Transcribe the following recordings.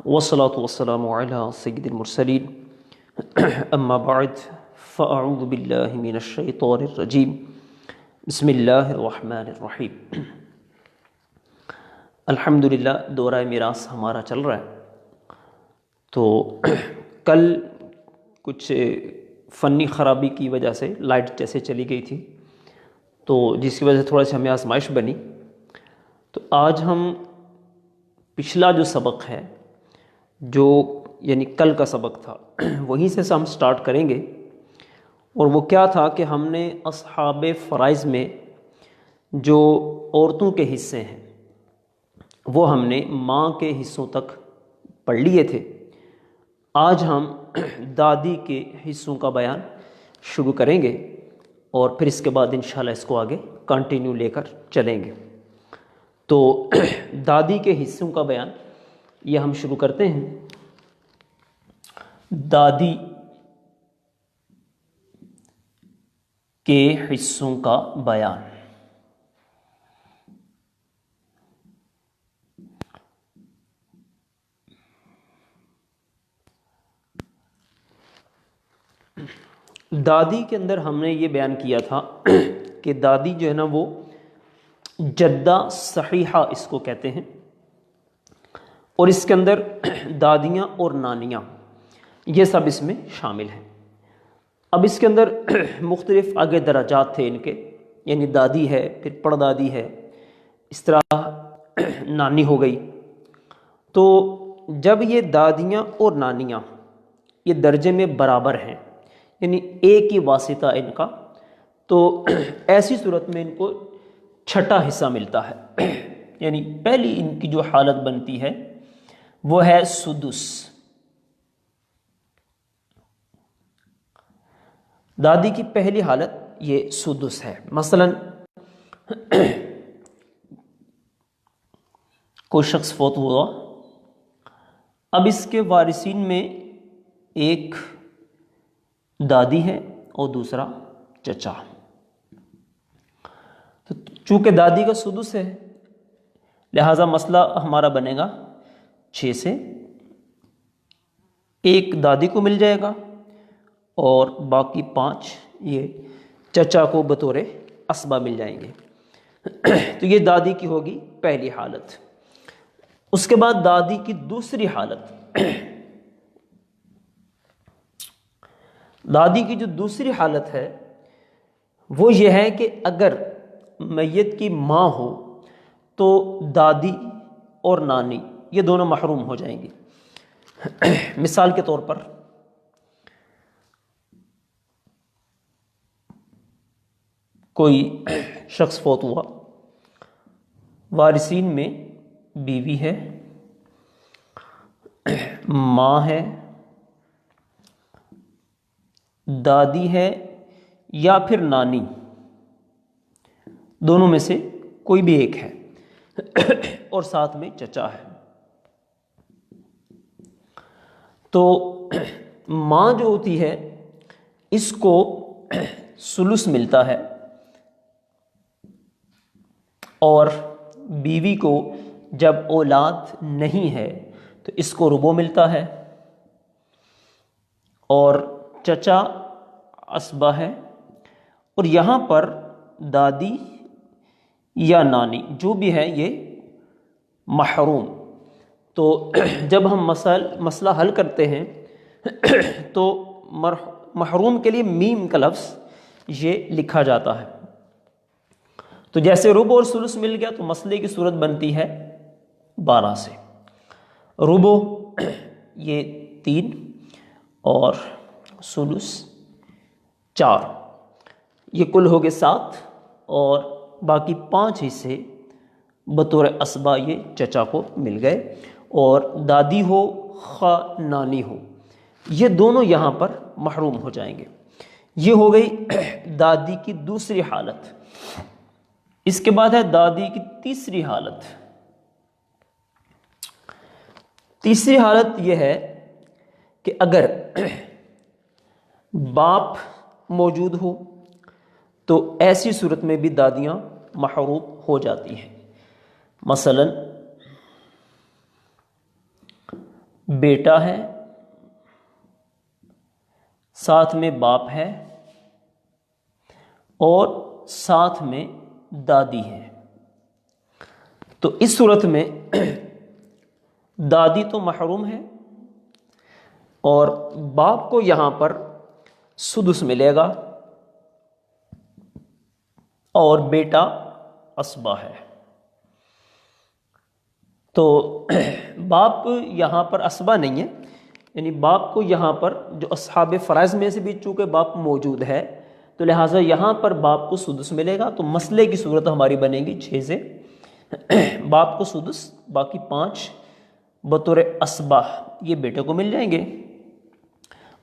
والصلاة والسلام على سيد المرسلين اما بعد فاعوذ باللہ من الشیطان الرجیم بسم اللہ الرحمن الرحیم۔ الحمدللہ دورہ میراث ہمارا چل رہا ہے، تو کل کچھ فنی خرابی کی وجہ سے لائٹ جیسے چلی گئی تھی، تو جس کی وجہ سے تھوڑا سی ہمیں آزمائش بنی۔ تو آج ہم پچھلا جو سبق ہے، جو یعنی کل کا سبق تھا، وہیں سے ہم سٹارٹ کریں گے۔ اور وہ کیا تھا کہ ہم نے اصحاب فرائض میں جو عورتوں کے حصے ہیں وہ ہم نے ماں کے حصوں تک پڑھ لیے تھے۔ آج ہم دادی کے حصوں کا بیان شروع کریں گے اور پھر اس کے بعد انشاءاللہ اس کو آگے کنٹینیو لے کر چلیں گے۔ تو دادی کے حصوں کا بیان یہ ہم شروع کرتے ہیں۔ دادی کے حصوں کا بیان۔ دادی کے اندر ہم نے یہ بیان کیا تھا کہ دادی جو ہے نا وہ جدہ صحیحہ اس کو کہتے ہیں، اور اس کے اندر دادیاں اور نانیاں یہ سب اس میں شامل ہیں۔ اب اس کے اندر مختلف آگے درجات تھے ان کے، یعنی دادی ہے، پھر پڑدادی ہے، اس طرح نانی ہو گئی۔ تو جب یہ دادیاں اور نانیاں یہ درجے میں برابر ہیں، یعنی ایک ہی واسطہ ان کا، تو ایسی صورت میں ان کو چھٹا حصہ ملتا ہے۔ یعنی پہلی ان کی جو حالت بنتی ہے وہ ہے سدس۔ دادی کی پہلی حالت یہ سدس ہے۔ مثلا کوئی شخص فوت ہوا، اب اس کے وارثین میں ایک دادی ہے اور دوسرا چچا۔ تو چونکہ دادی کا سدس ہے، لہذا مسئلہ ہمارا بنے گا 6 سے، ایک دادی کو مل جائے گا اور باقی 5 یہ چچا کو بطور عصبہ مل جائیں گے۔ تو یہ دادی کی ہوگی پہلی حالت۔ اس کے بعد دادی کی دوسری حالت، دادی کی جو دوسری حالت ہے وہ یہ ہے کہ اگر میت کی ماں ہو تو دادی اور نانی یہ دونوں محروم ہو جائیں گی۔ مثال کے طور پر کوئی شخص فوت ہوا، وارثین میں بیوی ہے، ماں ہے، دادی ہے یا پھر نانی، دونوں میں سے کوئی بھی ایک ہے، اور ساتھ میں چچا ہے۔ تو ماں جو ہوتی ہے اس کو ثلث ملتا ہے، اور بیوی کو جب اولاد نہیں ہے تو اس کو ربع ملتا ہے، اور چچا عصبہ ہے، اور یہاں پر دادی یا نانی جو بھی ہے یہ محروم۔ تو جب ہم مسئلہ حل کرتے ہیں تو محروم کے لیے میم کا لفظ یہ لکھا جاتا ہے۔ تو جیسے ربع اور ثلث مل گیا تو مسئلے کی صورت بنتی ہے 12 سے۔ ربع یہ 3 اور ثلث 4، یہ کل ہو گئے 7، اور باقی 5 حصے بطور عصبہ یہ چچا کو مل گئے، اور دادی ہو خواہ نانی ہو یہ دونوں یہاں پر محروم ہو جائیں گے۔ یہ ہو گئی دادی کی دوسری حالت۔ اس کے بعد ہے دادی کی تیسری حالت۔ تیسری حالت یہ ہے کہ اگر باپ موجود ہو تو ایسی صورت میں بھی دادیاں محروم ہو جاتی ہیں۔ مثلا بیٹا ہے، ساتھ میں باپ ہے اور ساتھ میں دادی ہے۔ تو اس صورت میں دادی تو محروم ہے اور باپ کو یہاں پر سدس ملے گا اور بیٹا عصبہ ہے۔ تو باپ یہاں پر عصبہ نہیں ہے، یعنی باپ کو یہاں پر جو اصحاب فرائض میں سے بھی چونکہ باپ موجود ہے تو لہٰذا یہاں پر باپ کو سدس ملے گا۔ تو مسئلے کی صورت ہماری بنے گی 6 سے، باپ کو سدس، باقی 5 بطور عصبہ یہ بیٹے کو مل جائیں گے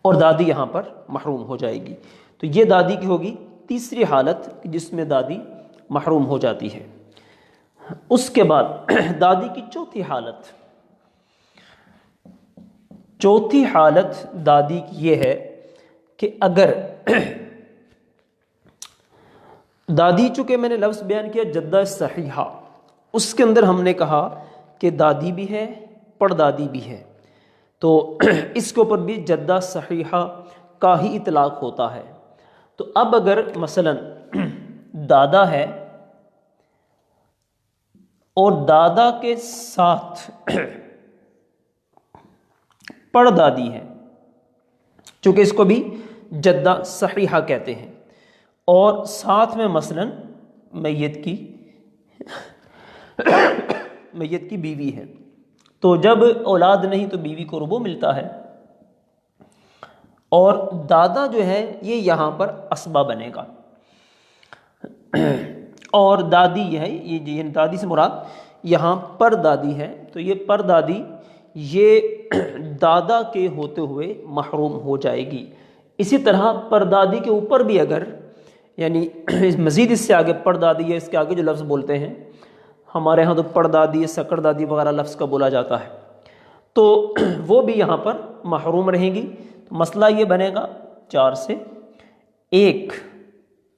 اور دادی یہاں پر محروم ہو جائے گی۔ تو یہ دادی کی ہوگی تیسری حالت جس میں دادی محروم ہو جاتی ہے۔ اس کے بعد دادی کی چوتھی حالت دادی کی یہ ہے کہ اگر دادی، چونکہ میں نے لفظ بیان کیا جدہ صحیحہ، اس کے اندر ہم نے کہا کہ دادی بھی ہے پردادی بھی ہے، تو اس کے اوپر بھی جدہ صحیحہ کا ہی اطلاق ہوتا ہے۔ تو اب اگر مثلا دادا ہے اور دادا کے ساتھ پردادی ہے، چونکہ اس کو بھی جدہ صحیحہ کہتے ہیں، اور ساتھ میں مثلا میت کی بیوی ہے، تو جب اولاد نہیں تو بیوی کو ربع ملتا ہے، اور دادا جو ہے یہ یہاں پر عصبہ بنے گا، اور دادی یہ ہے، یہ دادی سے مراد یہاں پر دادی ہے، تو یہ پردادی یہ دادا کے ہوتے ہوئے محروم ہو جائے گی۔ اسی طرح پردادی کے اوپر بھی اگر، یعنی مزید اس سے آگے پردادی ہے، اس کے آگے جو لفظ بولتے ہیں ہمارے ہاں تو پردادی، سکڑ دادی وغیرہ لفظ کا بولا جاتا ہے، تو وہ بھی یہاں پر محروم رہیں گی۔ تو مسئلہ یہ بنے گا 4 سے 1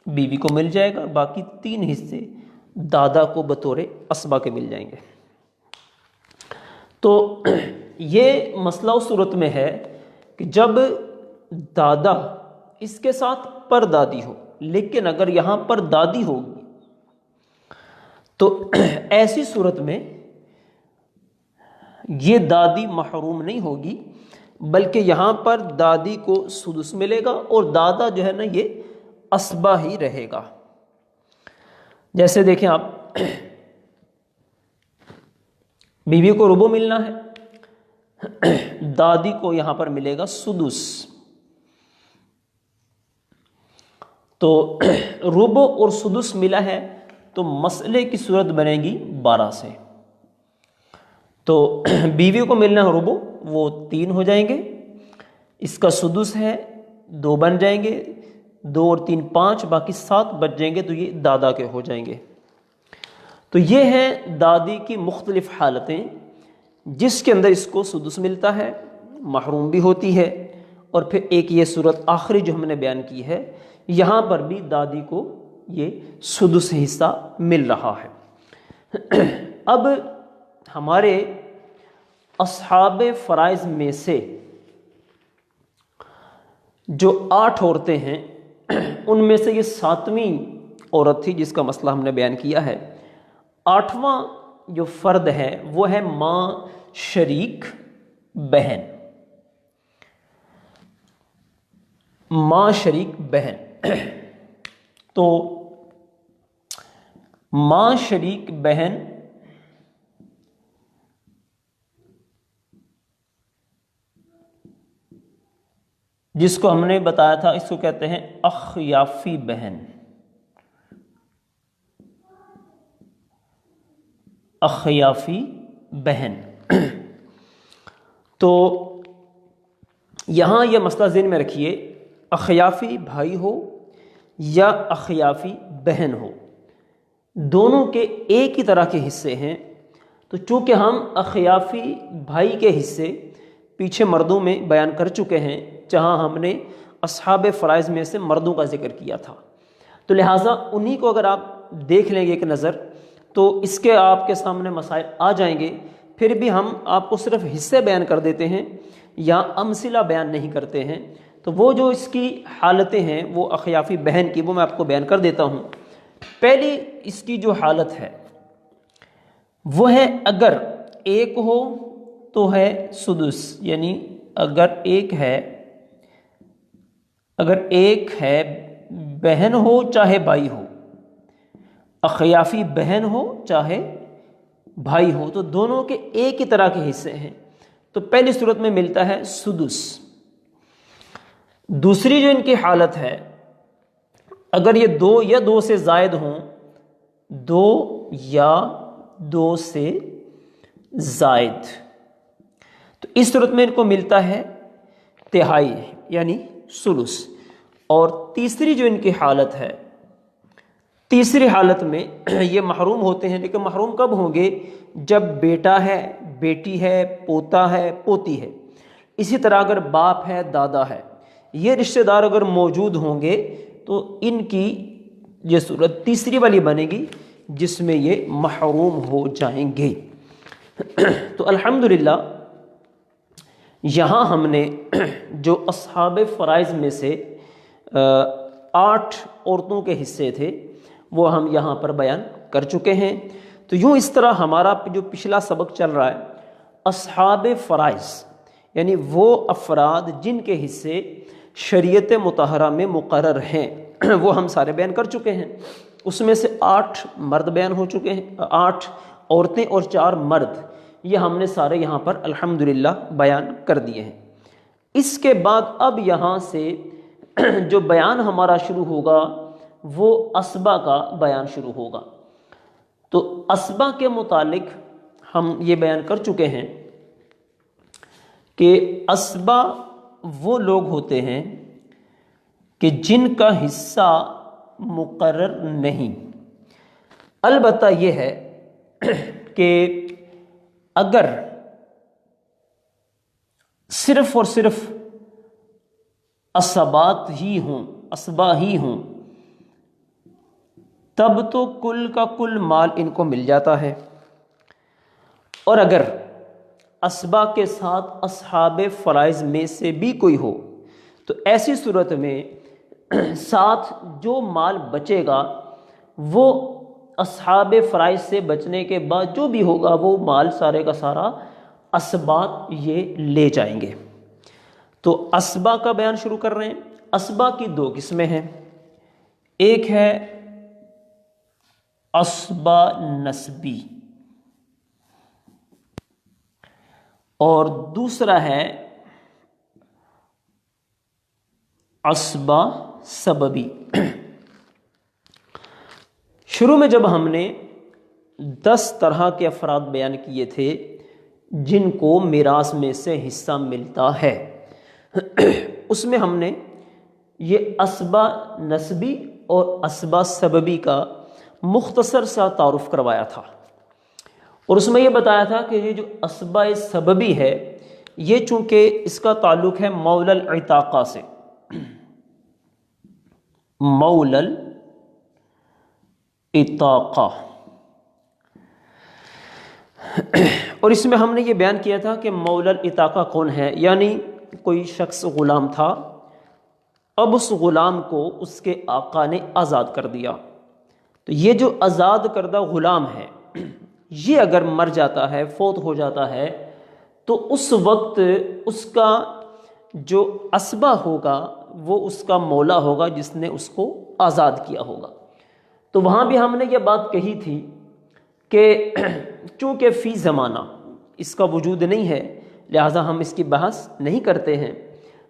بیوی کو مل جائے گا، باقی 3 حصے دادا کو بطور عصبہ کے مل جائیں گے۔ تو یہ مسئلہ اس صورت میں ہے کہ جب دادا اس کے ساتھ پردادی ہو، لیکن اگر یہاں پر دادی ہوگی تو ایسی صورت میں یہ دادی محروم نہیں ہوگی، بلکہ یہاں پر دادی کو سدس ملے گا اور دادا جو ہے نا یہ عصبہ ہی رہے گا۔ جیسے دیکھیں آپ، بیوی کو ربع ملنا ہے، دادی کو یہاں پر ملے گا سدس، تو ربع اور سدس ملا ہے تو مسئلے کی صورت بنے گی 12 سے۔ تو بیوی کو ملنا ہے ربع، وہ 3 ہو جائیں گے، اس کا سدس ہے 2 بن جائیں گے، 2 اور 3 5، باقی 7 بچ جائیں گے، تو یہ دادا کے ہو جائیں گے۔ تو یہ ہیں دادی کی مختلف حالتیں جس کے اندر اس کو سدس ملتا ہے، محروم بھی ہوتی ہے، اور پھر ایک یہ صورت آخری جو ہم نے بیان کی ہے، یہاں پر بھی دادی کو یہ سدس حصہ مل رہا ہے۔ اب ہمارے اصحاب فرائض میں سے جو 8 عورتیں ہیں ان میں سے یہ 7ویں عورت تھی جس کا مسئلہ ہم نے بیان کیا ہے۔ 8واں جو فرد ہے وہ ہے ماں شریک بہن، ماں شریک بہن۔ تو ماں شریک بہن جس کو ہم نے بتایا تھا اس کو کہتے ہیں اخیافی بہن، اخیافی بہن۔ تو یہاں یہ مسئلہ ذہن میں رکھیے، اخیافی بھائی ہو یا اخیافی بہن ہو، دونوں کے ایک ہی طرح کے حصے ہیں۔ تو چونکہ ہم اخیافی بھائی کے حصے پیچھے مردوں میں بیان کر چکے ہیں، جہاں ہم نے اصحاب فرائض میں سے مردوں کا ذکر کیا تھا، تو لہٰذا انہی کو اگر آپ دیکھ لیں گے ایک نظر تو اس کے آپ کے سامنے مسائل آ جائیں گے پھر بھی ہم آپ کو صرف حصے بیان کر دیتے ہیں یا امثلہ بیان نہیں کرتے ہیں، تو وہ جو اس کی حالتیں ہیں وہ اخیافی بہن کی، وہ میں آپ کو بیان کر دیتا ہوں۔ پہلی اس کی جو حالت ہے وہ ہے اگر ایک ہو تو ہے سدس، یعنی اگر ایک ہے بہن ہو چاہے بھائی ہو، اخیافی بہن ہو چاہے بھائی ہو، تو دونوں کے ایک ہی طرح کے حصے ہیں، تو پہلی صورت میں ملتا ہے سدس۔ دوسری جو ان کی حالت ہے، اگر یہ دو یا دو سے زائد ہوں، دو یا دو سے زائد، تو اس صورت میں ان کو ملتا ہے تہائی، یعنی ثلث۔ اور تیسری جو ان کی حالت ہے، تیسری حالت میں یہ محروم ہوتے ہیں، لیکن محروم کب ہوں گے؟ جب بیٹا ہے، بیٹی ہے، پوتا ہے، پوتی ہے، اسی طرح اگر باپ ہے، دادا ہے، یہ رشتہ دار اگر موجود ہوں گے تو ان کی یہ صورت تیسری والی بنے گی جس میں یہ محروم ہو جائیں گے۔ تو الحمدللہ یہاں ہم نے جو اصحاب فرائض میں سے 8 عورتوں کے حصے تھے وہ ہم یہاں پر بیان کر چکے ہیں۔ تو یوں اس طرح ہمارا جو پچھلا سبق چل رہا ہے، اصحاب فرائض یعنی وہ افراد جن کے حصے شریعت مطہرہ میں مقرر ہیں وہ ہم سارے بیان کر چکے ہیں۔ اس میں سے 8 مرد بیان ہو چکے ہیں، 8 عورتیں اور 4 مرد، یہ ہم نے سارے یہاں پر الحمدللہ بیان کر دیے ہیں۔ اس کے بعد اب یہاں سے جو بیان ہمارا شروع ہوگا وہ اسبا کا بیان شروع ہوگا۔ تو اسبا کے متعلق ہم یہ بیان کر چکے ہیں کہ اسبا وہ لوگ ہوتے ہیں کہ جن کا حصہ مقرر نہیں، البتہ یہ ہے کہ اگر صرف اور صرف اسبات ہی ہوں، اسبا ہی ہوں، تب تو کل کا کل مال ان کو مل جاتا ہے، اور اگر اسبا کے ساتھ اصحاب فرائض میں سے بھی کوئی ہو تو ایسی صورت میں ساتھ جو مال بچے گا وہ اصحاب فرائض سے بچنے کے بعد جو بھی ہوگا وہ مال سارے کا سارا اسبات یہ لے جائیں گے۔ تو اسبا کا بیان شروع کر رہے ہیں۔ اسبا کی 2 قسمیں ہیں، ایک ہے اسبا نسبی اور دوسرا ہے اسبا سببی۔ شروع میں جب ہم نے 10 طرح کے افراد بیان کیے تھے جن کو میراث میں سے حصہ ملتا ہے، اس میں ہم نے یہ اسبا نسبی اور اسبا سببی کا مختصر سا تعارف کروایا تھا، اور اس میں یہ بتایا تھا کہ یہ جو اسبا سببی ہے یہ چونکہ اس کا تعلق ہے مولا العتاقہ سے، مولا العتاقہ، اور اس میں ہم نے یہ بیان کیا تھا کہ مولا العتاقہ کون ہے، یعنی کوئی شخص غلام تھا، اب اس غلام کو اس کے آقا نے آزاد کر دیا، تو یہ جو آزاد کردہ غلام ہے یہ اگر مر جاتا ہے، فوت ہو جاتا ہے، تو اس وقت اس کا جو اسبا ہوگا وہ اس کا مولا ہوگا جس نے اس کو آزاد کیا ہوگا۔ تو وہاں بھی ہم نے یہ بات کہی تھی کہ چونکہ فی زمانہ اس کا وجود نہیں ہے لہٰذا ہم اس کی بحث نہیں کرتے ہیں،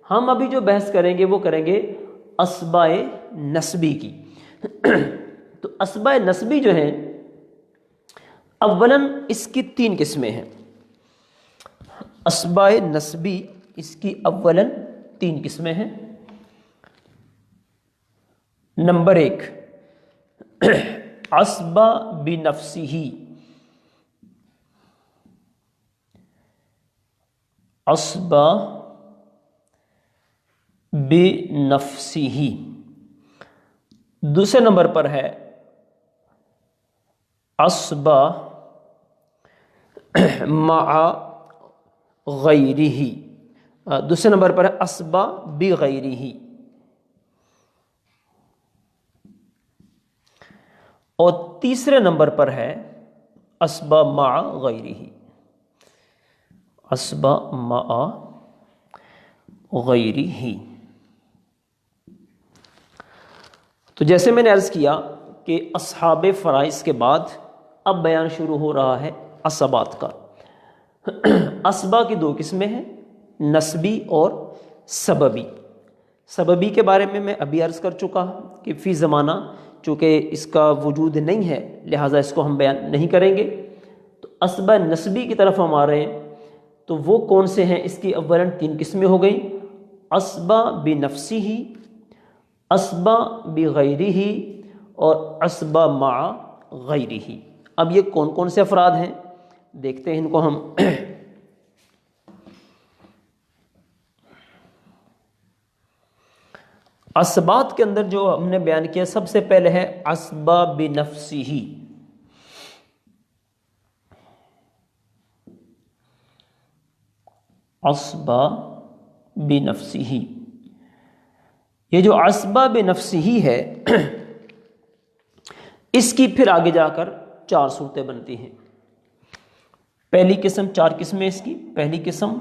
ہم ابھی جو بحث کریں گے وہ کریں گے اسبا نسبی کی۔ تو اسبا نسبی جو ہیں اولاً اس کی 3 قسمیں ہیں، اسبا نسبی اس کی اولاً 3 قسمیں ہیں۔ نمبر 1 اسبا بنفسہ، اسبا بنفسہ۔ دوسرے نمبر پر ہے اسبا مع غیرہ، دوسرے نمبر پر ہے اسبا بغیرہ، اور تیسرے نمبر پر ہے اسبا مع غیرہ، اسبا مع غیرہ۔ تو جیسے میں نے عرض کیا کہ اصحاب فرائض کے بعد اب بیان شروع ہو رہا ہے عصبات کا۔ اسبا کی دو قسمیں ہیں، نسبی اور سببی۔ سببی کے بارے میں ابھی عرض کر چکا کہ فی زمانہ چونکہ اس کا وجود نہیں ہے لہٰذا اس کو ہم بیان نہیں کریں گے۔ تو اسبا نسبی کی طرف ہم آ رہے ہیں، تو وہ کون سے ہیں؟ اس کی اولاً تین قسمیں ہو گئیں، اسبا بنفسہ، اسبا بغیرہ، اور اسبا مع غیرہ۔ اب یہ کون کون سے افراد ہیں دیکھتے ہیں ان کو ہم۔ اسبات کے اندر جو ہم نے بیان کیا، سب سے پہلے ہے اسبا بنفسہ۔ اسبا بنفسہ، یہ جو اسبا بنفسہ ہے اس کی پھر آگے جا کر چار صورتیں بنتی ہیں۔ پہلی قسم، چار قسمیں اس کی۔ پہلی قسم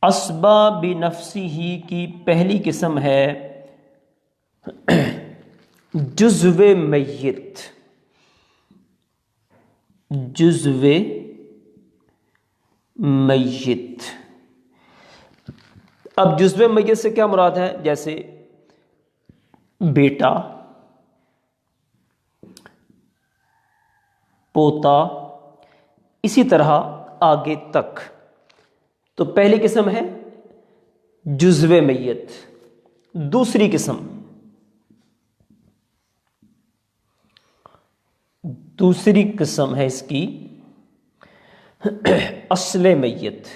اسبا بنفسہ کی پہلی قسم ہے جزو میت، جزو میت۔ اب جزو میت سے کیا مراد ہے؟ جیسے بیٹا، پوتا، اسی طرح آگے تک۔ تو پہلی قسم ہے جزو میت۔ دوسری قسم ہے اس کی اصل میت۔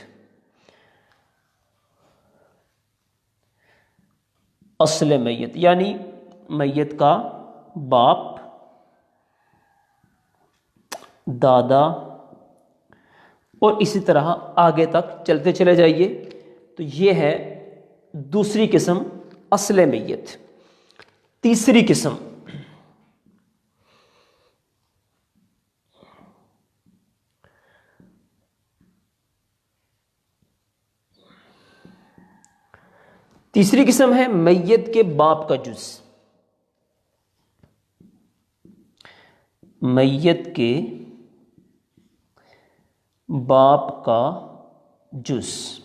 اصل میت یعنی میت کا باپ، دادا، اور اسی طرح آگے تک چلتے چلے جائیے۔ تو یہ ہے دوسری قسم، اصل میت۔ تیسری قسم ہے میت کے باپ کا جز۔ میت کے باپ کا جز۔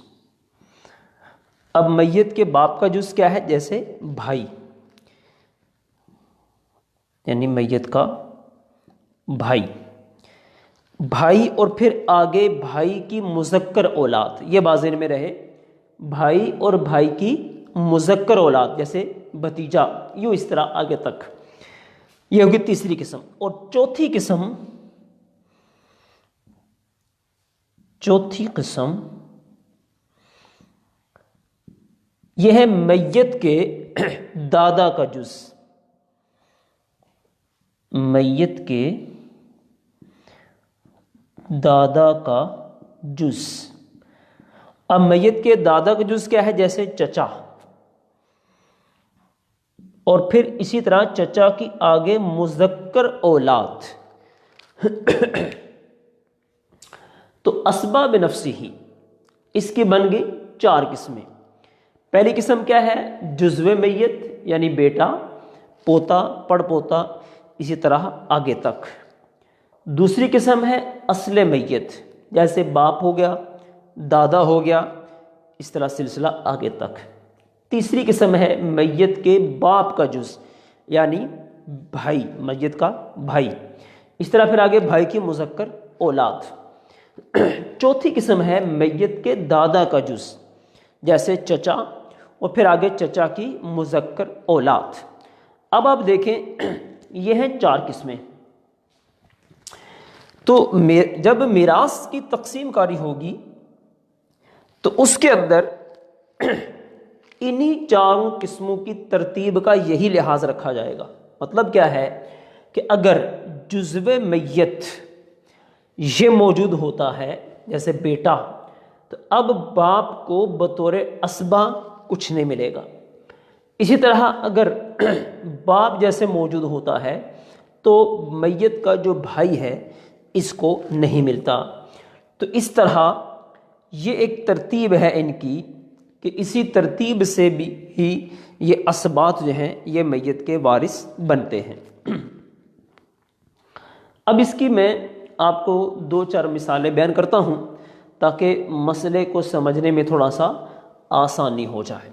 اب میت کے باپ کا جز کیا ہے؟ جیسے بھائی، یعنی میت کا بھائی، بھائی اور پھر آگے بھائی کی مذکر اولاد، یہ بازین میں رہے، بھائی اور بھائی کی مذکر اولاد جیسے بھتیجا، یوں اس طرح آگے تک۔ یہ ہوگی تیسری قسم۔ اور چوتھی قسم یہ ہے میت کے دادا کا جز۔ میت کے دادا کا جز۔ اب میت کے دادا کا جز کیا ہے؟ جیسے چچا، اور پھر اسی طرح چچا کی آگے مذکر اولاد۔ تو اسبا بنفسہ اس کی بن گئی چار قسمیں۔ پہلی قسم کیا ہے؟ جزو میت یعنی بیٹا، پوتا، پڑ پوتا، اسی طرح آگے تک۔ دوسری قسم ہے اصل میت، جیسے باپ ہو گیا، دادا ہو گیا، اس طرح سلسلہ آگے تک۔ تیسری قسم ہے میت کے باپ کا جز، یعنی بھائی، میت کا بھائی، اس طرح پھر آگے بھائی کی مذکر اولاد۔ چوتھی قسم ہے میت کے دادا کا جز، جیسے چچا، اور پھر آگے چچا کی مذکر اولاد۔ اب آپ دیکھیں یہ ہیں چار قسمیں۔ تو جب میراث کی تقسیم کاری ہوگی تو اس کے اندر انہی چاروں قسموں کی ترتیب کا یہی لحاظ رکھا جائے گا۔ مطلب کیا ہے کہ اگر جزو میت یہ موجود ہوتا ہے جیسے بیٹا، تو اب باپ کو بطور اسبہ کچھ نہیں ملے گا۔ اسی طرح اگر باپ جیسے موجود ہوتا ہے تو میت کا جو بھائی ہے اس کو نہیں ملتا۔ تو اس طرح یہ ایک ترتیب ہے ان کی کہ اسی ترتیب سے بھی ہی یہ اسبات جو ہیں یہ میت کے وارث بنتے ہیں۔ اب اس کی میں آپ کو 2-4 مثالیں بیان کرتا ہوں تاکہ مسئلے کو سمجھنے میں تھوڑا سا آسانی ہو جائے۔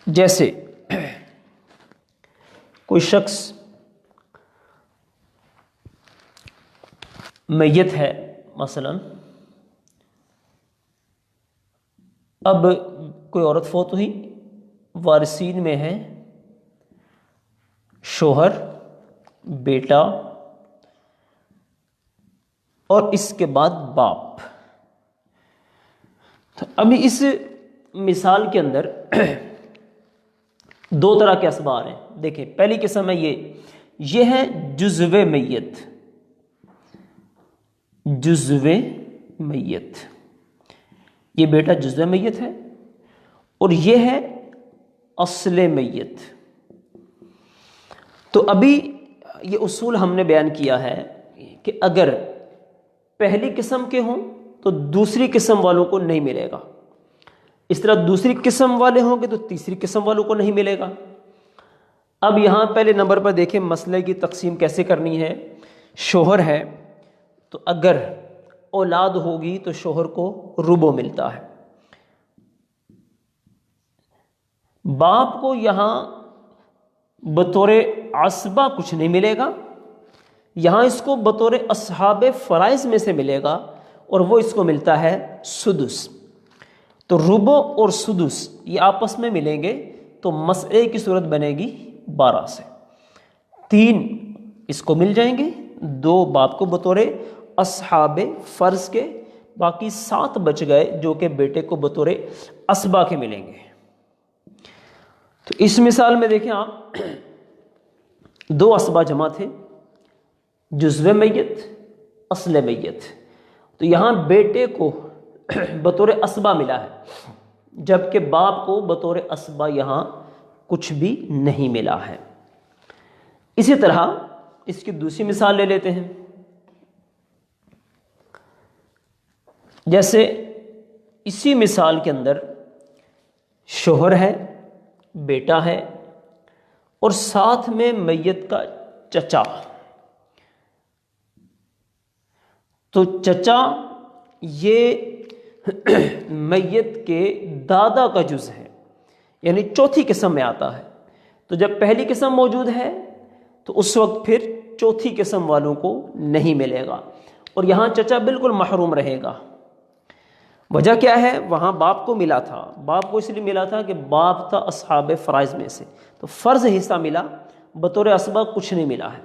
جیسے کوئی شخص میت ہے مثلا، اب کوئی عورت فوت ہوئی، وارثین میں ہے شوہر، بیٹا اور اس کے بعد باپ۔ ابھی اس مثال کے اندر 2 طرح کے اسباب آ رہے ہیں۔ دیکھیں پہلی قسم ہے یہ ہے جزو میت، جزو میت، یہ بیٹا جزو میت ہے، اور یہ ہے اصل میت۔ تو ابھی یہ اصول ہم نے بیان کیا ہے کہ اگر پہلی قسم کے ہوں تو دوسری قسم والوں کو نہیں ملے گا، اس طرح دوسری قسم والے ہوں گے تو تیسری قسم والوں کو نہیں ملے گا۔ اب یہاں پہلے نمبر پر دیکھیں مسئلے کی تقسیم کیسے کرنی ہے۔ شوہر ہے تو اگر اولاد ہوگی تو شوہر کو ربع ملتا ہے، باپ کو یہاں بطور عصبہ کچھ نہیں ملے گا، یہاں اس کو بطور اصحاب فرائض میں سے ملے گا، اور وہ اس کو ملتا ہے سدس۔ تو ربع اور سدس یہ آپس میں ملیں گے تو مسئلے کی صورت بنے گی 12 سے، 3 اس کو مل جائیں گے، 2 باپ کو بطور اصحاب فرض کے، باقی 7 بچ گئے جو کہ بیٹے کو بطور اسبہ کے ملیں گے۔ تو اس مثال میں دیکھیں آپ 2 اسبہ جمع تھے، جزو میت، اصل میت، تو یہاں بیٹے کو بطور اسبہ ملا ہے جبکہ باپ کو بطور اسبہ یہاں کچھ بھی نہیں ملا ہے۔ اسی طرح اس کی دوسری مثال لے لیتے ہیں، جیسے اسی مثال کے اندر شوہر ہے، بیٹا ہے اور ساتھ میں میت کا چچا۔ تو چچا یہ میت کے دادا کا جز ہے، یعنی چوتھی قسم میں آتا ہے۔ تو جب پہلی قسم موجود ہے تو اس وقت پھر چوتھی قسم والوں کو نہیں ملے گا، اور یہاں چچا بالکل محروم رہے گا۔ وجہ کیا ہے؟ وہاں باپ کو ملا تھا، باپ کو اس لیے ملا تھا کہ باپ تھا اصحاب فرائض میں سے، تو فرض حصہ ملا، بطور اسبہ کچھ نہیں ملا ہے۔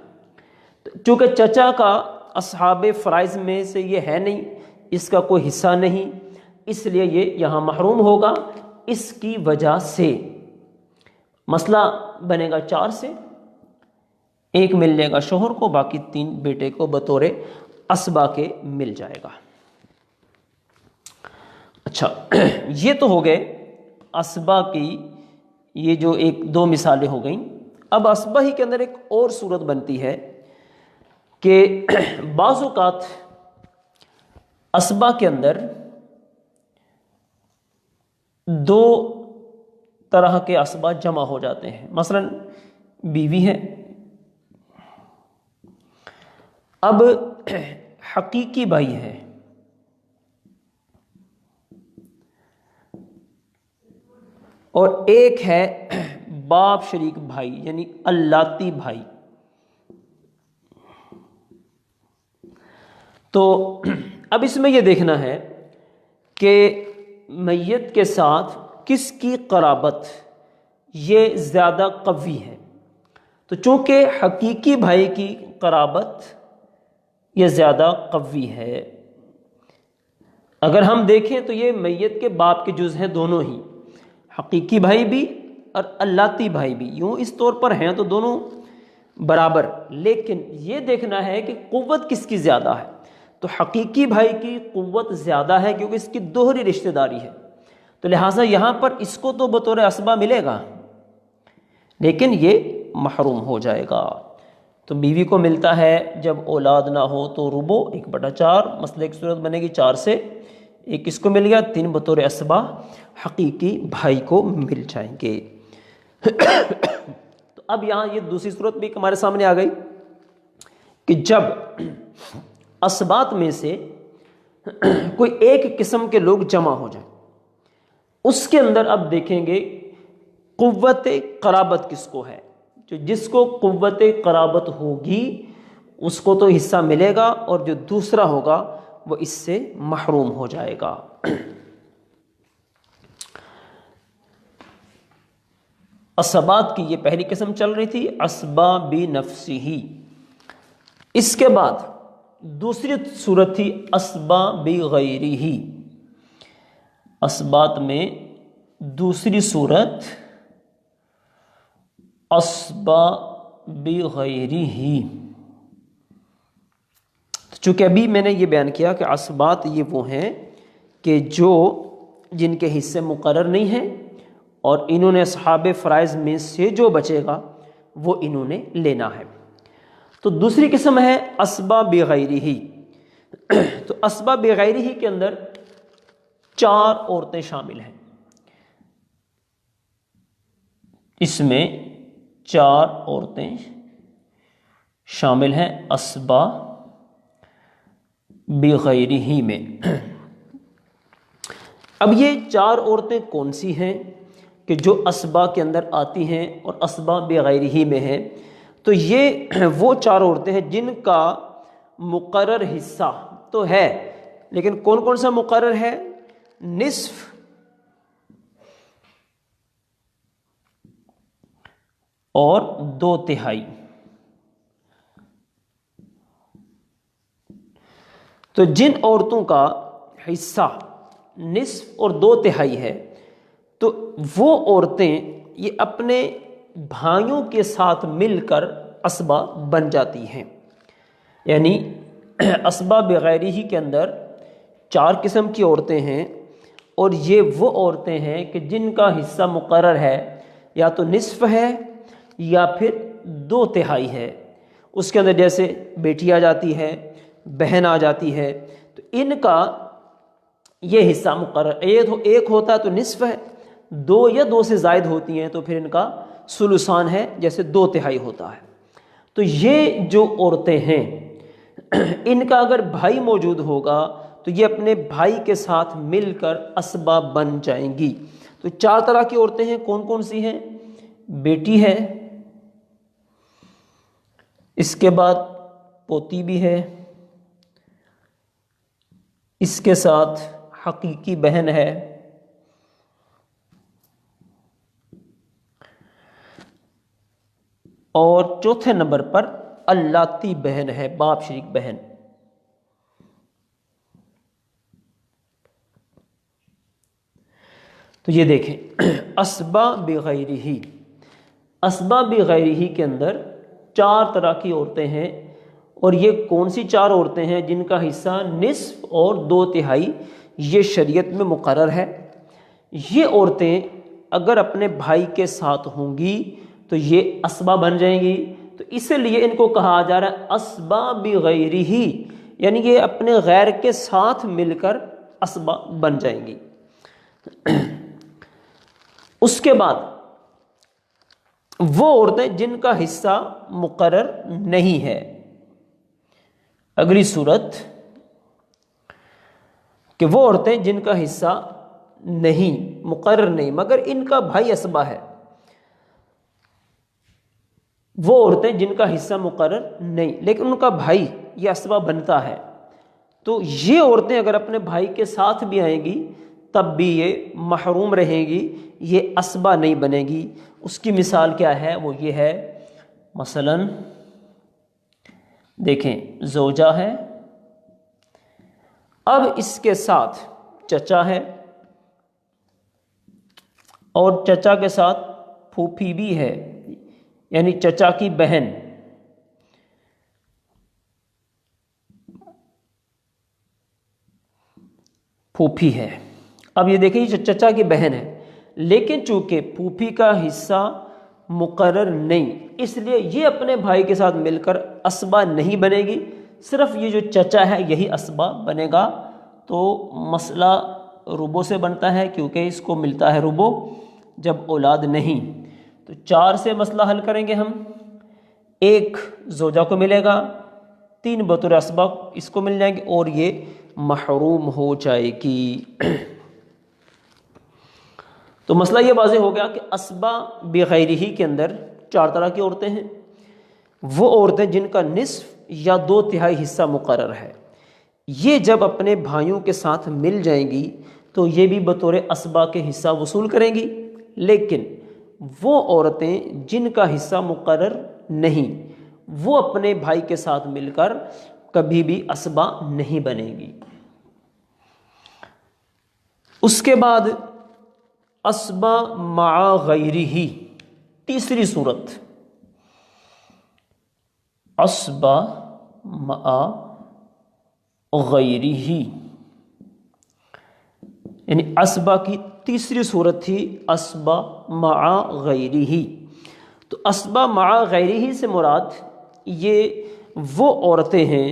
چونکہ چچا کا اصحاب فرائض میں سے یہ ہے نہیں، اس کا کوئی حصہ نہیں، اس لیے یہ یہاں محروم ہوگا۔ اس کی وجہ سے مسئلہ بنے گا 4 سے، 1 مل جائے گا شوہر کو، باقی 3 بیٹے کو بطور اسبہ کے مل جائے گا۔ اچھا یہ تو ہو گئے اسبہ کی یہ جو 1-2 مثالیں ہو گئیں۔ اب اسبہ ہی کے اندر ایک اور صورت بنتی ہے کہ بعض اوقات اسبہ کے اندر 2 طرح کے اسبہ جمع ہو جاتے ہیں۔ مثلا بیوی ہے، اب حقیقی بھائی ہے، اور ایک ہے باپ شریک بھائی یعنی اللاتی بھائی۔ تو اب اس میں یہ دیکھنا ہے کہ میت کے ساتھ کس کی قرابت یہ زیادہ قوی ہے۔ تو چونکہ حقیقی بھائی کی قرابت یہ زیادہ قوی ہے، اگر ہم دیکھیں تو یہ میت کے باپ کے جز ہیں دونوں ہی، حقیقی بھائی بھی اور اللاتی بھائی بھی، یوں اس طور پر ہیں تو دونوں برابر، لیکن یہ دیکھنا ہے کہ قوت کس کی زیادہ ہے۔ تو حقیقی بھائی کی قوت زیادہ ہے کیونکہ اس کی دوہری رشتہ داری ہے، تو لہٰذا یہاں پر اس کو تو بطور اسبہ ملے گا لیکن یہ محروم ہو جائے گا۔ تو بیوی کو ملتا ہے جب اولاد نہ ہو تو ربع 1/4، مسئلے کی صورت بنے گی 4 سے 1 کس کو مل گیا، 3 بطور اسبہ حقیقی بھائی کو مل جائیں گے۔ تو اب یہاں یہ دوسری صورت بھی ہمارے سامنے آ گئی کہ جب اسبات میں سے کوئی ایک قسم کے لوگ جمع ہو جائیں، اس کے اندر اب دیکھیں گے قوت قرابت کس کو ہے، جو جس کو قوت قرابت ہوگی اس کو تو حصہ ملے گا، اور جو دوسرا ہوگا وہ اس سے محروم ہو جائے گا۔ اسبات کی یہ پہلی قسم چل رہی تھی، اسبا بنفسہ۔ اس کے بعد دوسری صورت تھی اسبا بغیرہ۔ اسبات میں دوسری صورت اسبا بغیرہ۔ چونکہ ابھی میں نے یہ بیان کیا کہ اسبات یہ وہ ہیں کہ جن کے حصے مقرر نہیں ہیں، اور انہوں نے اصحاب فرائض میں سے جو بچے گا وہ انہوں نے لینا ہے۔ تو دوسری قسم ہے اسبا بغیرہ۔ تو اسبا بغیرہ کے اندر 4 عورتیں شامل ہیں، اس میں 4 عورتیں شامل ہیں اسبا بغیرہ میں۔ اب یہ 4 عورتیں کون سی ہیں کہ جو اسبا کے اندر آتی ہیں اور اسبا بغیرہ میں ہیں؟ تو یہ وہ 4 عورتیں ہیں جن کا مقرر حصہ تو ہے، لیکن کون کون سا مقرر ہے؟ نصف اور 2/3۔ تو جن عورتوں کا حصہ نصف اور 2/3 ہے تو وہ عورتیں یہ اپنے بھائیوں کے ساتھ مل کر اسبا بن جاتی ہیں۔ یعنی اسبا بغیرہ کے اندر 4 قسم کی عورتیں ہیں، اور یہ وہ عورتیں ہیں کہ جن کا حصہ مقرر ہے یا تو نصف ہے یا پھر 2/3 ہے۔ اس کے اندر جیسے بیٹی آ جاتی ہے، بہن آ جاتی ہے، تو ان کا یہ حصہ مقرر ایک ہوتا ہے تو نصف ہے، 2 یا 2 سے زائد ہوتی ہیں تو پھر ان کا ثلثان ہے، جیسے 2/3 ہوتا ہے۔ تو یہ جو عورتیں ہیں ان کا اگر بھائی موجود ہوگا تو یہ اپنے بھائی کے ساتھ مل کر اسبا بن جائیں گی۔ تو 4 طرح کی عورتیں ہیں، کون کون سی ہیں؟ بیٹی ہے، اس کے بعد پوتی بھی ہے، اس کے ساتھ حقیقی بہن ہے، اور چوتھے نمبر پر اللاتی بہن ہے، باپ شریک بہن۔ تو یہ دیکھیں اسبا بغیرہ، اسبا بغیرہ کے اندر 4 طرح کی عورتیں ہیں، اور یہ کون سی 4 عورتیں ہیں جن کا حصہ نصف اور 2/3 یہ شریعت میں مقرر ہے؟ یہ عورتیں اگر اپنے بھائی کے ساتھ ہوں گی تو یہ اسبا بن جائیں گی، تو اس لیے ان کو کہا جا رہا ہے اسبا بغیرہ، یعنی یہ اپنے غیر کے ساتھ مل کر اسبا بن جائیں گی۔ اس کے بعد وہ عورتیں جن کا حصہ مقرر نہیں ہے، اگلی صورت کہ وہ عورتیں جن کا حصہ نہیں مقرر نہیں مگر ان کا بھائی اسبا ہے، وہ عورتیں جن کا حصہ مقرر نہیں لیکن ان کا بھائی یہ اسبا بنتا ہے، تو یہ عورتیں اگر اپنے بھائی کے ساتھ بھی آئیں گی تب بھی یہ محروم رہیں گی، یہ اسبا نہیں بنے گی۔ اس کی مثال کیا ہے؟ وہ یہ ہے، مثلا دیکھیں زوجہ ہے، اب اس کے ساتھ چچا ہے اور چچا کے ساتھ پھوپھی بھی ہے، یعنی چچا کی بہن، پھوپھی ہے۔ اب یہ دیکھیں یہ چچا کی بہن ہے، لیکن چونکہ پھوپھی کا حصہ مقرر نہیں، اس لیے یہ اپنے بھائی کے ساتھ مل کر اسبا نہیں بنے گی، صرف یہ جو چچا ہے یہی اسبا بنے گا۔ تو مسئلہ ربو سے بنتا ہے، کیونکہ اس کو ملتا ہے ربو جب اولاد نہیں۔ تو 4 سے مسئلہ حل کریں گے ہم، 1 زوجہ کو ملے گا، 3 بطور اسبا اس کو مل جائیں گے، اور یہ محروم ہو جائے گی۔ تو مسئلہ یہ واضح ہو گیا کہ اسبا بغیرہ کے اندر 4 طرح کی عورتیں ہیں۔ وہ عورتیں جن کا نصف یا 2/3 حصہ مقرر ہے، یہ جب اپنے بھائیوں کے ساتھ مل جائیں گی تو یہ بھی بطور اسبا کے حصہ وصول کریں گی، لیکن وہ عورتیں جن کا حصہ مقرر نہیں، وہ اپنے بھائی کے ساتھ مل کر کبھی بھی اسبا نہیں بنے گی۔ اس کے بعد اسبا مع غیرہ، تیسری صورت، اسبا مع غیرہ، یعنی اسبا کی تیسری صورت تھی اسبا مع غیرہ۔ تو اسبا مع غیرہ سے مراد یہ وہ عورتیں ہیں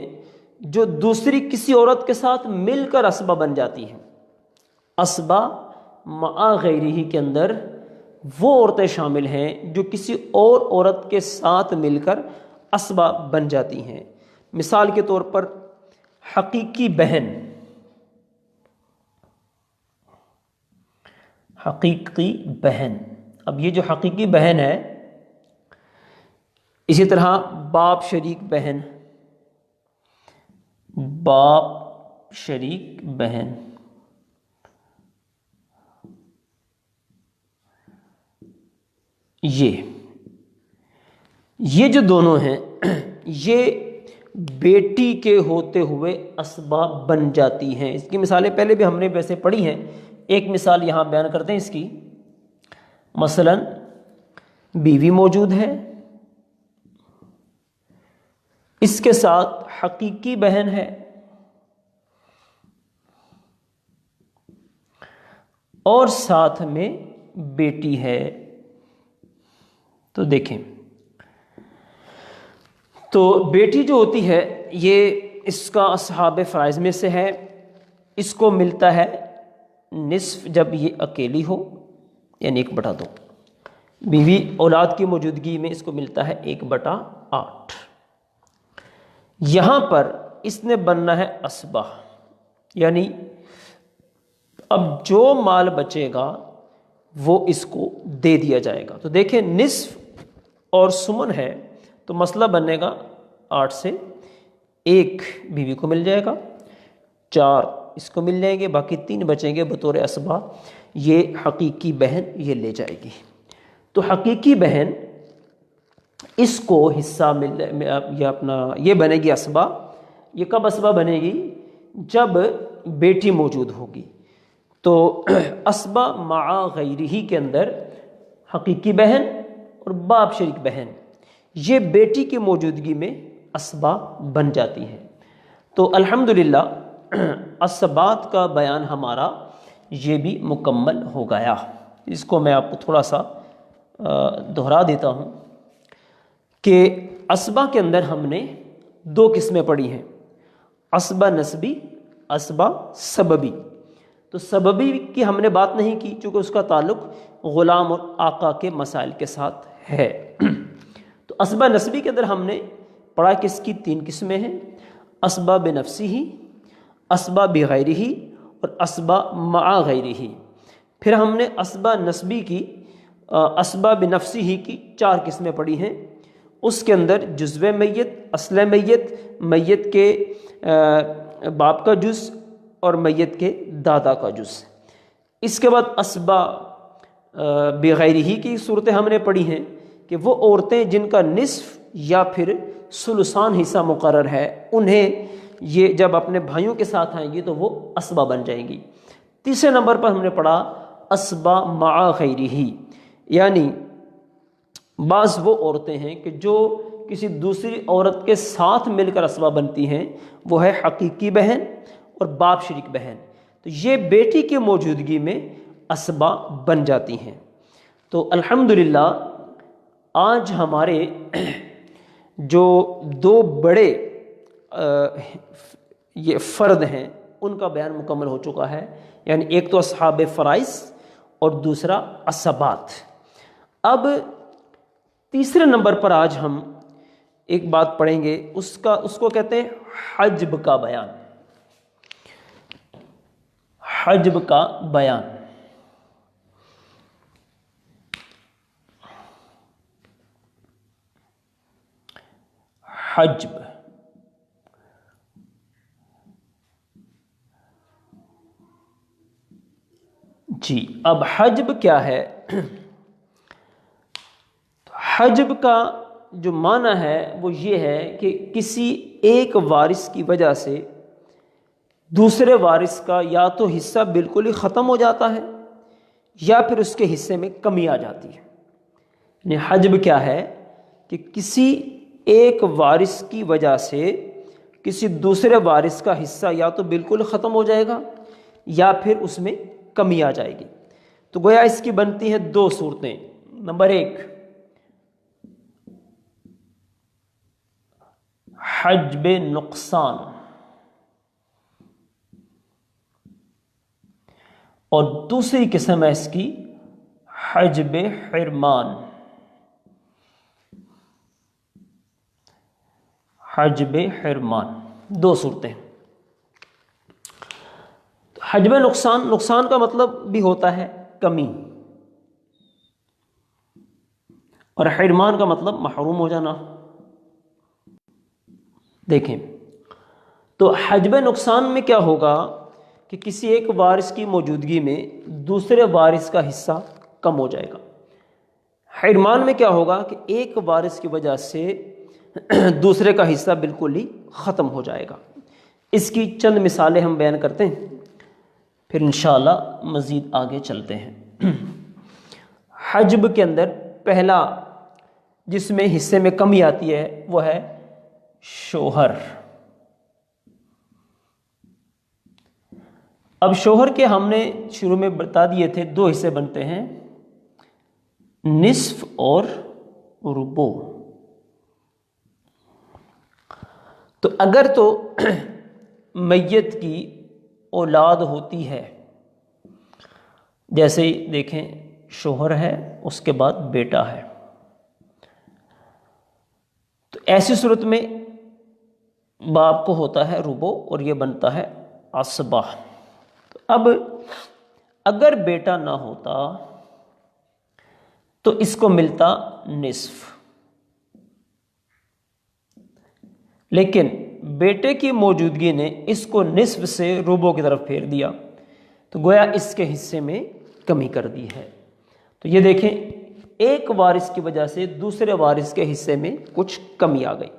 جو دوسری کسی عورت کے ساتھ مل کر اسبا بن جاتی ہیں۔ اسبا مع غیرہ کے اندر وہ عورتیں شامل ہیں جو کسی اور عورت کے ساتھ مل کر اسبا بن جاتی ہیں۔ مثال کے طور پر حقیقی بہن، حقیقی بہن، اب یہ جو حقیقی بہن ہے، اسی طرح باپ شریک بہن، باپ شریک بہن، یہ جو دونوں ہیں یہ بیٹی کے ہوتے ہوئے اسبا بن جاتی ہیں۔ اس کی مثالیں پہلے بھی ہم نے ویسے پڑھی ہیں، ایک مثال یہاں بیان کرتے ہیں اس کی۔ مثلا بیوی موجود ہے، اس کے ساتھ حقیقی بہن ہے، اور ساتھ میں بیٹی ہے۔ تو دیکھیں، تو بیٹی جو ہوتی ہے یہ اس کا اصحاب فرائض میں سے ہے، اس کو ملتا ہے نصف جب یہ اکیلی ہو، یعنی 1/2۔ بیوی اولاد کی موجودگی میں اس کو ملتا ہے 1/8۔ یہاں پر اس نے بننا ہے اسبا، یعنی اب جو مال بچے گا وہ اس کو دے دیا جائے گا۔ تو دیکھیں نصف اور سمن ہے، تو مسئلہ بنے گا 8 سے 1 بیوی کو مل جائے گا، 4 اس کو مل جائیں گے، باقی 3 بچیں گے بطور اسبا، یہ حقیقی بہن یہ لے جائے گی۔ تو حقیقی بہن اس کو حصہ یہ بنے گی اسبا۔ یہ کب اسبا بنے گی؟ جب بیٹی موجود ہوگی۔ تو اسبا مع غیرہ کے اندر حقیقی بہن اور باپ شریک بہن یہ بیٹی کی موجودگی میں اسبا بن جاتی ہیں۔ تو الحمدللہ اسبات کا بیان ہمارا یہ بھی مکمل ہو گیا۔ اس کو میں آپ کو تھوڑا سا دہرا دیتا ہوں کہ اسبا کے اندر ہم نے 2 قسمیں پڑھی ہیں، اسبا نسبی، اسبا سببی۔ تو سببی کی ہم نے بات نہیں کی چونکہ اس کا تعلق غلام اور آقا کے مسائل کے ساتھ ہے۔ تو اسبا نسبی کے اندر ہم نے پڑھا کہ اس کی 3 قسمیں ہیں، اسبا بنفسہ، اسبا بغیرہ اور اسبا مع غیرہ۔ پھر ہم نے اسبا نسبی کی اسبا بنفسہ کی 4 قسمیں پڑھی ہیں۔ اس کے اندر جزو میت، اصل میت، میت کے باپ کا جز اور میت کے دادا کا جز۔ اس کے بعد اسبا بغیرہ کی صورتیں ہم نے پڑھی ہیں کہ وہ عورتیں جن کا نصف یا پھر ثلثان حصہ مقرر ہے، انہیں یہ جب اپنے بھائیوں کے ساتھ آئیں گی تو وہ اسبا بن جائیں گی۔ تیسرے نمبر پر ہم نے پڑھا اسبا مع غیرہ، یعنی بعض وہ عورتیں ہیں کہ جو کسی دوسری عورت کے ساتھ مل کر اسبا بنتی ہیں، وہ ہے حقیقی بہن اور باپ شریک بہن، تو یہ بیٹی کی موجودگی میں اسبا بن جاتی ہیں۔ تو الحمدللہ آج ہمارے جو دو بڑے یہ فرد ہیں ان کا بیان مکمل ہو چکا ہے، یعنی ایک تو اصحاب فرائض اور دوسرا عصبات۔ اب تیسرے نمبر پر آج ہم ایک بات پڑھیں گے، اس کو کہتے ہیں حجب کا بیان۔ حجب کا بیان، حجب جی۔ اب حجب کیا ہے؟ حجب کا جو معنی ہے وہ یہ ہے کہ کسی ایک وارث کی وجہ سے دوسرے وارث کا یا تو حصہ بالکل ہی ختم ہو جاتا ہے یا پھر اس کے حصے میں کمی آ جاتی ہے۔ یعنی حجب کیا ہے کہ کسی ایک وارث کی وجہ سے کسی دوسرے وارث کا حصہ یا تو بالکل ختم ہو جائے گا یا پھر اس میں کمی آ جائے گی۔ تو گویا اس کی بنتی ہیں دو صورتیں۔ نمبر ایک حجب نقصان، اور دوسری قسم ہے اس کی حجب حرمان۔ حجب حرمان، دو صورتیں۔ حجب نقصان، نقصان کا مطلب بھی ہوتا ہے کمی، اور حرمان کا مطلب محروم ہو جانا۔ دیکھیں تو حجب نقصان میں کیا ہوگا کہ کسی ایک وارث کی موجودگی میں دوسرے وارث کا حصہ کم ہو جائے گا۔ حرمان میں کیا ہوگا کہ ایک وارث کی وجہ سے دوسرے کا حصہ بالکل ہی ختم ہو جائے گا۔ اس کی چند مثالیں ہم بیان کرتے ہیں، پھر انشاءاللہ مزید آگے چلتے ہیں۔ حجب کے اندر پہلا جس میں حصے میں کمی آتی ہے وہ ہے شوہر۔ اب شوہر کے ہم نے شروع میں بتا دیے تھے دو حصے بنتے ہیں، نصف اور ربع۔ تو اگر تو میت کی اولاد ہوتی ہے، جیسے دیکھیں شوہر ہے اس کے بعد بیٹا ہے، تو ایسی صورت میں باپ کو ہوتا ہے ربع اور یہ بنتا ہے عصبہ۔ اب اگر بیٹا نہ ہوتا تو اس کو ملتا نصف، لیکن بیٹے کی موجودگی نے اس کو نصف سے ربع کی طرف پھیر دیا، تو گویا اس کے حصے میں کمی کر دی ہے۔ تو یہ دیکھیں ایک وارث کی وجہ سے دوسرے وارث کے حصے میں کچھ کمی آ گئی۔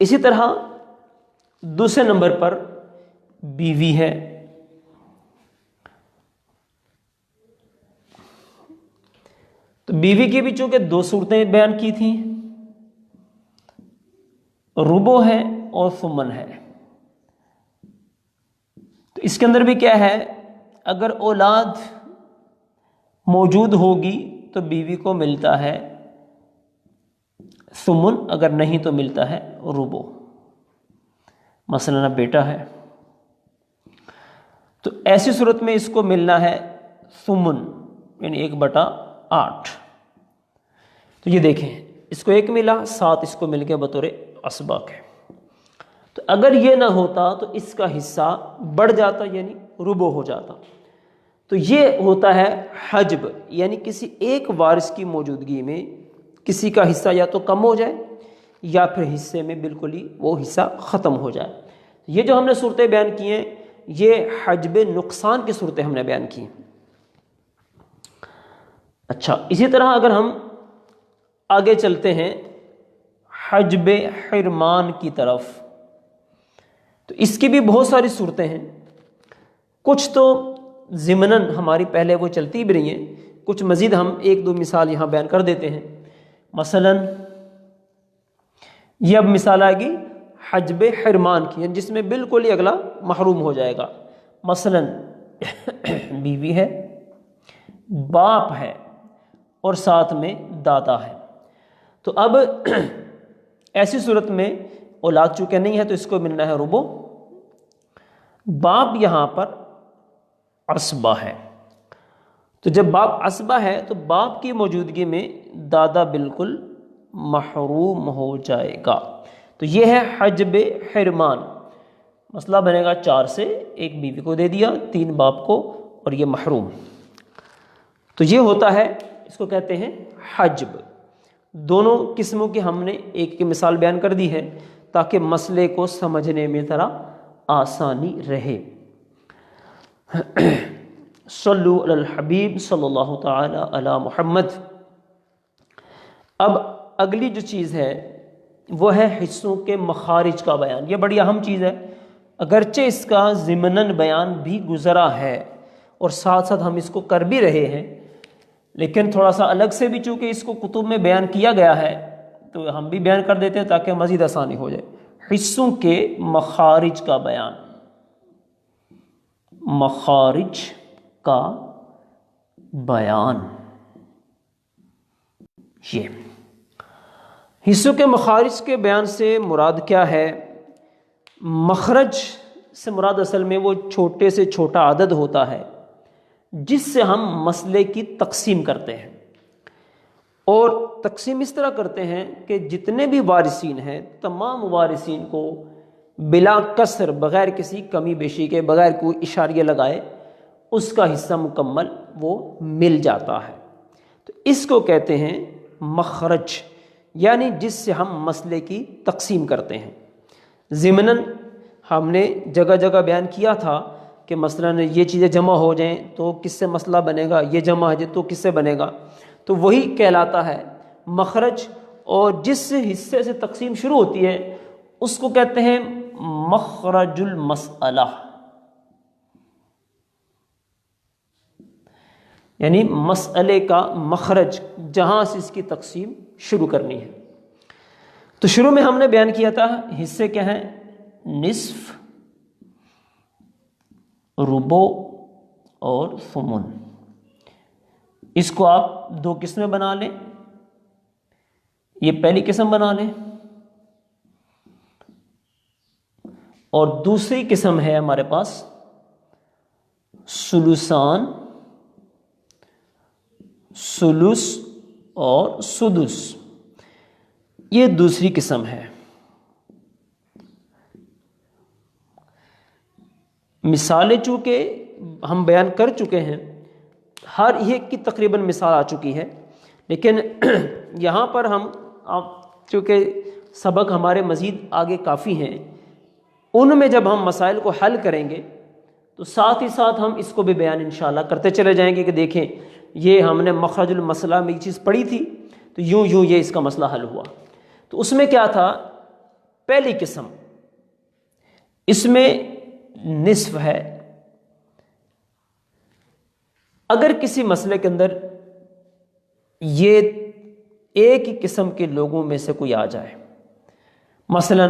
اسی طرح دوسرے نمبر پر بیوی ہے۔ تو بیوی کی بھی چونکہ دو صورتیں بیان کی تھیں، ربع ہے اور ثمن ہے۔ تو اس کے اندر بھی کیا ہے، اگر اولاد موجود ہوگی تو بیوی کو ملتا ہے ثمن، اگر نہیں تو ملتا ہے ربع۔ مثلا بیٹا ہے تو ایسی صورت میں اس کو ملنا ہے ثمن، یعنی 1/8۔ تو یہ دیکھیں اس کو 1 ملا، 7 اس کو مل کے بطور اسبا ہے۔ تو اگر یہ نہ ہوتا تو اس کا حصہ بڑھ جاتا، یعنی ربع ہو جاتا۔ تو یہ ہوتا ہے حجب، یعنی کسی ایک وارث کی موجودگی میں کسی کا حصہ یا تو کم ہو جائے یا پھر حصے میں بالکل ہی وہ حصہ ختم ہو جائے۔ یہ جو ہم نے صورتیں بیان کی ہیں یہ حجب نقصان کی صورتیں ہم نے بیان کی ہیں۔ اچھا، اسی طرح اگر ہم آگے چلتے ہیں حجب حرمان کی طرف، تو اس کی بھی بہت ساری صورتیں ہیں، کچھ تو ضمناً ہماری پہلے وہ چلتی بھی رہی ہیں، کچھ مزید ہم ایک دو مثال یہاں بیان کر دیتے ہیں۔ مثلا یہ اب مثال آئے گی حجب حرمان کی، جس میں بالکل ہی اگلا محروم ہو جائے گا۔ مثلا بیوی ہے، باپ ہے، اور ساتھ میں دادا ہے۔ تو اب ایسی صورت میں اولاد چونکہ نہیں ہے تو اس کو ملنا ہے ربع۔ باپ یہاں پر عصبہ ہے، تو جب باپ عصبہ ہے تو باپ کی موجودگی میں دادا بالکل محروم ہو جائے گا۔ تو یہ ہے حجب حرمان۔ مسئلہ بنے گا 4 سے، ایک بیوی کو دے دیا، 3 باپ کو، اور یہ محروم۔ تو یہ ہوتا ہے، اس کو کہتے ہیں حجب۔ دونوں قسموں کی ہم نے ایک کی مثال بیان کر دی ہے تاکہ مسئلے کو سمجھنے میں ذرا آسانی رہے۔ صلو علی الحبیب صلی اللہ تعالی علی محمد۔ اب اگلی جو چیز ہے وہ ہے حصوں کے مخارج کا بیان۔ یہ بڑی اہم چیز ہے، اگرچہ اس کا ضمناً بیان بھی گزرا ہے اور ساتھ ساتھ ہم اس کو کر بھی رہے ہیں، لیکن تھوڑا سا الگ سے بھی چونکہ اس کو کتب میں بیان کیا گیا ہے تو ہم بھی بیان کر دیتے ہیں تاکہ مزید آسانی ہو جائے۔ حصوں کے مخارج کا بیان، مخارج کا بیان۔ یہ حصوں کے مخارج کے بیان سے مراد کیا ہے؟ مخرج سے مراد اصل میں وہ چھوٹے سے چھوٹا عدد ہوتا ہے جس سے ہم مسئلے کی تقسیم کرتے ہیں، اور تقسیم اس طرح کرتے ہیں کہ جتنے بھی وارثین ہیں تمام وارثین کو بلا کسر، بغیر کسی کمی بیشی کے، بغیر کوئی اشاریہ لگائے اس کا حصہ مکمل وہ مل جاتا ہے۔ تو اس کو کہتے ہیں مخرج، یعنی جس سے ہم مسئلے کی تقسیم کرتے ہیں۔ ضمناً ہم نے جگہ جگہ بیان کیا تھا کہ مثلا یہ چیزیں جمع ہو جائیں تو کس سے مسئلہ بنے گا، یہ جمع ہو جائے تو کس سے بنے گا، تو وہی کہلاتا ہے مخرج۔ اور جس حصے سے تقسیم شروع ہوتی ہے اس کو کہتے ہیں مخرج المسئلہ، یعنی مسئلے کا مخرج، جہاں سے اس کی تقسیم شروع کرنی ہے۔ تو شروع میں ہم نے بیان کیا تھا حصے کیا ہیں؟ نصف، ربع اور ثمن۔ اس کو آپ 2 قسمیں بنا لیں، یہ پہلی قسم بنا لیں، اور دوسری قسم ہے ہمارے پاس ثلثان، ثلث اور سدس، یہ دوسری قسم ہے۔ مثالیں چونکہ ہم بیان کر چکے ہیں، ہر ایک کی تقریباً مثال آ چکی ہے، لیکن یہاں پر ہم چونکہ سبق ہمارے مزید آگے کافی ہیں، ان میں جب ہم مسائل کو حل کریں گے تو ساتھ ہی ساتھ ہم اس کو بھی بیان انشاءاللہ کرتے چلے جائیں گے کہ دیکھیں یہ ہم نے مخرج المسئلہ میں یہ چیز پڑھی تھی تو یوں یوں یہ اس کا مسئلہ حل ہوا۔ تو اس میں کیا تھا؟ پہلی قسم، اس میں نصف ہے۔ اگر کسی مسئلے کے اندر یہ ایک ہی قسم کے لوگوں میں سے کوئی آ جائے، مثلا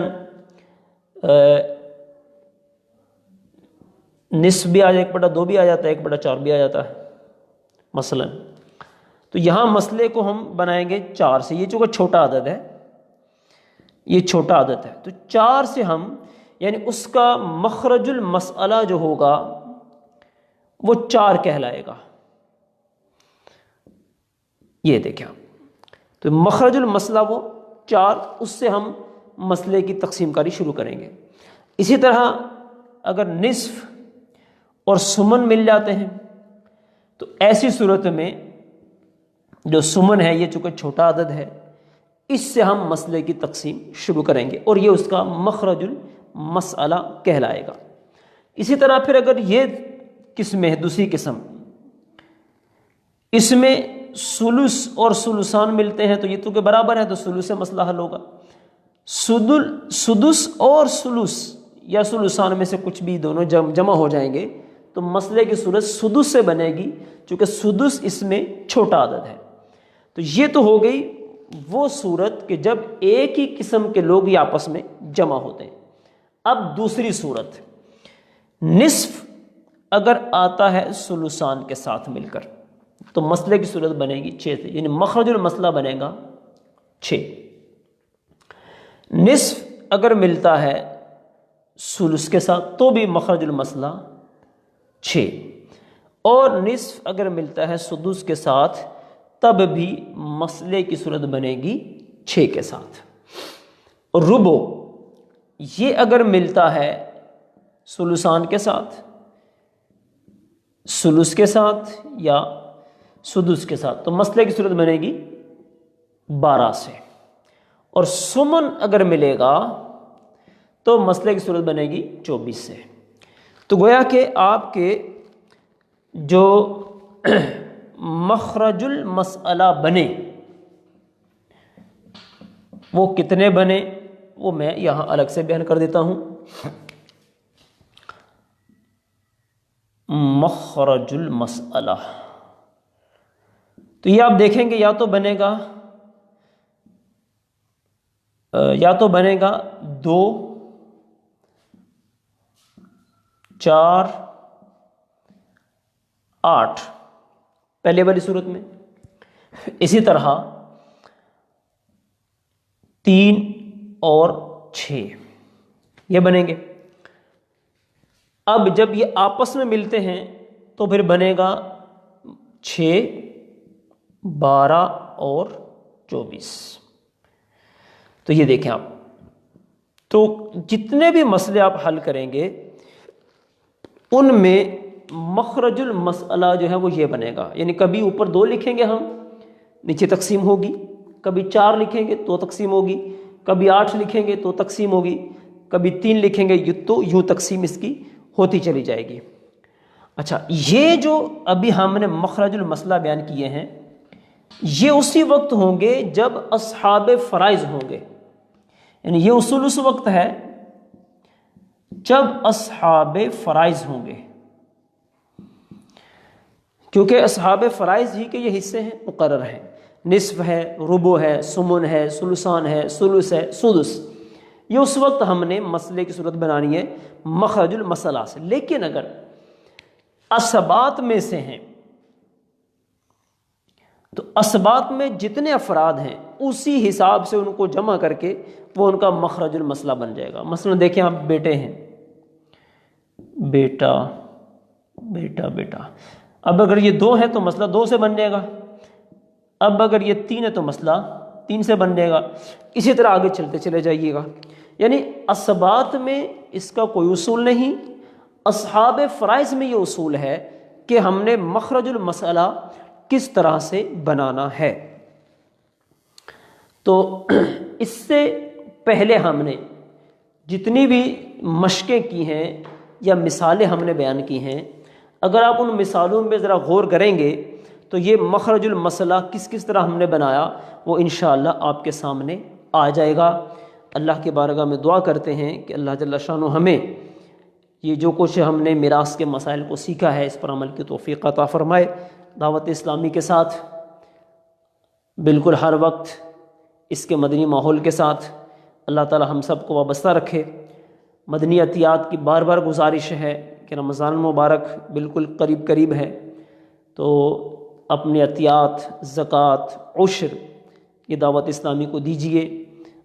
نصف بھی آ جائے، 1/2 بھی آ جاتا ہے، 1/4 بھی آ جاتا ہے مثلا، تو یہاں مسئلے کو ہم بنائیں گے 4 سے۔ یہ چونکہ چھوٹا عدد ہے، یہ چھوٹا عدد ہے، تو 4 سے ہم یعنی اس کا مخرج المسئلہ جو ہوگا وہ 4 کہلائے گا۔ یہ دیکھیں، تو مخرج المسئلہ وہ 4، اس سے ہم مسئلے کی تقسیم کاری شروع کریں گے۔ اسی طرح اگر نصف اور ثمن مل جاتے ہیں تو ایسی صورت میں جو ثمن ہے، یہ چونکہ چھوٹا عدد ہے، اس سے ہم مسئلے کی تقسیم شروع کریں گے اور یہ اس کا مخرج المسئلہ کہلائے گا۔ اسی طرح پھر اگر یہ قسم ہے، دوسری قسم، اس میں ثلث اور ثلثان ملتے ہیں تو یہ تو کہ برابر ہے، تو ثلث سے مسئلہ حل ہوگا۔ سدس اور ثلث یا سلوسان میں سے کچھ بھی دونوں جمع ہو جائیں گے تو مسئلے کی صورت سدس سے بنے گی، چونکہ سدس اس میں چھوٹا عدد ہے۔ تو یہ تو ہو گئی وہ صورت کہ جب ایک ہی قسم کے لوگ یہ آپس میں جمع ہوتے ہیں۔ اب دوسری صورت، نصف اگر آتا ہے سلوسان کے ساتھ مل کر تو مسئلے کی صورت بنے گی 6 سے، یعنی مخرج المسئلہ بنے گا 6۔ نصف اگر ملتا ہے سلس کے ساتھ تو بھی مخرج المسئلہ 6، اور نصف اگر ملتا ہے سدس کے ساتھ تب بھی مسئلے کی صورت بنے گی 6 کے ساتھ۔ اور ربع یہ اگر ملتا ہے سلوسان کے ساتھ، سلس کے ساتھ یا سدس کے ساتھ تو مسئلے کی صورت بنے گی 12 سے، اور سمن اگر ملے گا تو مسئلے کی صورت بنے گی 24 سے۔ تو گویا کہ آپ کے جو مخرج المسئلہ بنے وہ کتنے بنے وہ میں یہاں الگ سے بیان کر دیتا ہوں۔ مخرج المسئلہ تو یہ آپ دیکھیں گے یا تو بنے گا 2 4 8 پہلے والی صورت میں، اسی طرح 3 اور 6 یہ بنیں گے۔ اب جب یہ آپس میں ملتے ہیں تو پھر بنے گا 6 12 اور 24۔ تو یہ دیکھیں آپ، تو جتنے بھی مسئلے آپ حل کریں گے ان میں مخرج المسئلہ جو ہے وہ یہ بنے گا، یعنی کبھی اوپر 2 لکھیں گے ہم نیچے تقسیم ہوگی، کبھی 4 لکھیں گے تو تقسیم ہوگی، کبھی 8 لکھیں گے تو تقسیم ہوگی، کبھی 3 لکھیں گے تو یوں تقسیم اس کی ہوتی چلی جائے گی۔ اچھا، یہ جو ابھی ہم نے مخرج المسئلہ بیان کیے ہیں یہ اسی وقت ہوں گے جب اصحاب فرائض ہوں گے، یعنی یہ اصول اس وقت ہے جب اصحاب فرائض ہوں گے، کیونکہ اصحاب فرائض ہی کے یہ حصے ہیں مقرر ہیں، نصف ہے، ربع ہے، سمن ہے، سلسان ہے، سلس ہے، سدس، یہ اس وقت ہم نے مسئلے کی صورت بنانی ہے مخرج المسئلہ سے۔ لیکن اگر اسبات میں سے ہیں تو اسبات میں جتنے افراد ہیں اسی حساب سے ان کو جمع کر کے وہ ان کا مخرج المسئلہ بن جائے گا۔ مثلا دیکھیں آپ، بیٹے ہیں، بیٹا بیٹا بیٹا، اب اگر یہ 2 ہے تو مسئلہ 2 سے بن جائے گا، اب اگر یہ 3 ہے تو مسئلہ 3 سے بن جائے گا، اسی طرح آگے چلتے چلے جائیے گا۔ یعنی اسبات میں اس کا کوئی اصول نہیں، اصحاب فرائض میں یہ اصول ہے کہ ہم نے مخرج المسئلہ کس طرح سے بنانا ہے۔ تو اس سے پہلے ہم نے جتنی بھی مشقیں کی ہیں یا مثالیں ہم نے بیان کی ہیں، اگر آپ ان مثالوں میں ذرا غور کریں گے تو یہ مخرج المسئلہ کس کس طرح ہم نے بنایا وہ انشاءاللہ آپ کے سامنے آ جائے گا۔ اللہ کی بارگاہ میں دعا کرتے ہیں کہ اللہ جل شانہ ہمیں یہ جو کچھ ہم نے میراث کے مسائل کو سیکھا ہے اس پر عمل کی توفیق عطا فرمائے۔ دعوت اسلامی کے ساتھ بالکل ہر وقت اس کے مدنی ماحول کے ساتھ اللہ تعالی ہم سب کو وابستہ رکھے۔ مدنی عطیات کی بار بار گزارش ہے کہ رمضان المبارک بالکل قریب ہے، تو اپنے عطیات، زکوٰۃ، عشر یہ دعوت اسلامی کو دیجیے۔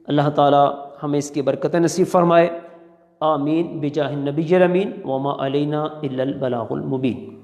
اللہ تعالی ہمیں اس کی برکت نصیب فرمائے۔ آمین بجاہ النبی الامین وما علینا الا البلاغ المبین۔